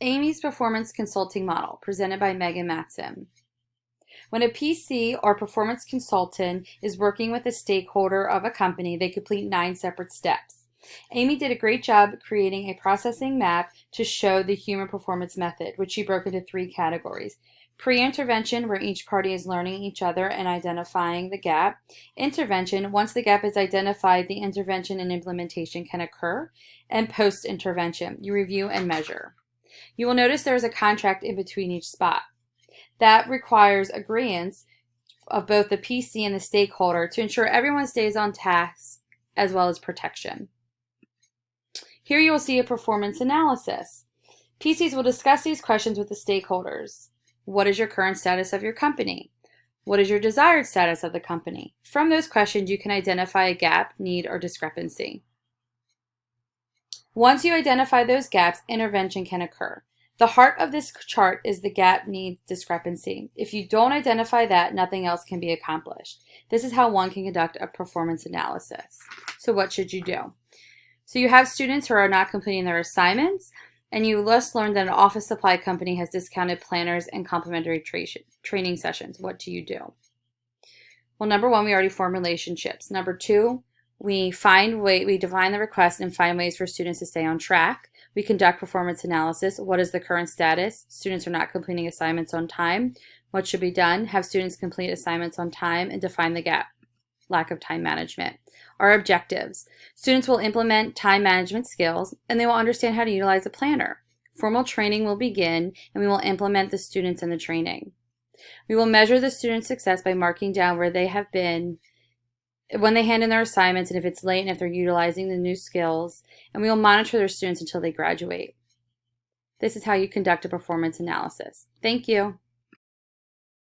Amy's Performance Consulting Model, presented by Megan Matson. When a PC or performance consultant is working with a stakeholder of a company, they complete 9 separate steps. Amy did a great job creating a processing map to show the human performance method, which she broke into 3 categories. Pre-intervention, where each party is learning each other and identifying the gap. Intervention, once the gap is identified, the intervention and implementation can occur. And post-intervention, you review and measure. You will notice there is a contract in between each spot. That requires agreement of both the PC and the stakeholder to ensure everyone stays on task, as well as protection. Here you will see a performance analysis. PCs will discuss these questions with the stakeholders. What is your current status of your company? What is your desired status of the company? From those questions, you can identify a gap, need, or discrepancy. Once you identify those gaps, intervention can occur. The heart of this chart is the gap, need, discrepancy. If you don't identify that, nothing else can be accomplished. This is how one can conduct a performance analysis. So what should you do? So you have students who are not completing their assignments, and you just learned that an office supply company has discounted planners and complimentary training sessions. What do you do? Well, number 1, we already form relationships. Number 2, we define the request and find ways for students to stay on track. We conduct performance analysis. What is the current status? Students are not completing assignments on time. What should be done? Have students complete assignments on time and define the gap. Lack of time management. Our objectives. Students will implement time management skills and they will understand how to utilize a planner. Formal training will begin and we will implement the students in the training. We will measure the students' success by marking down where they have been when they hand in their assignments and if it's late and if they're utilizing the new skills, and we will monitor their students until they graduate. This is how you conduct a performance analysis. Thank you.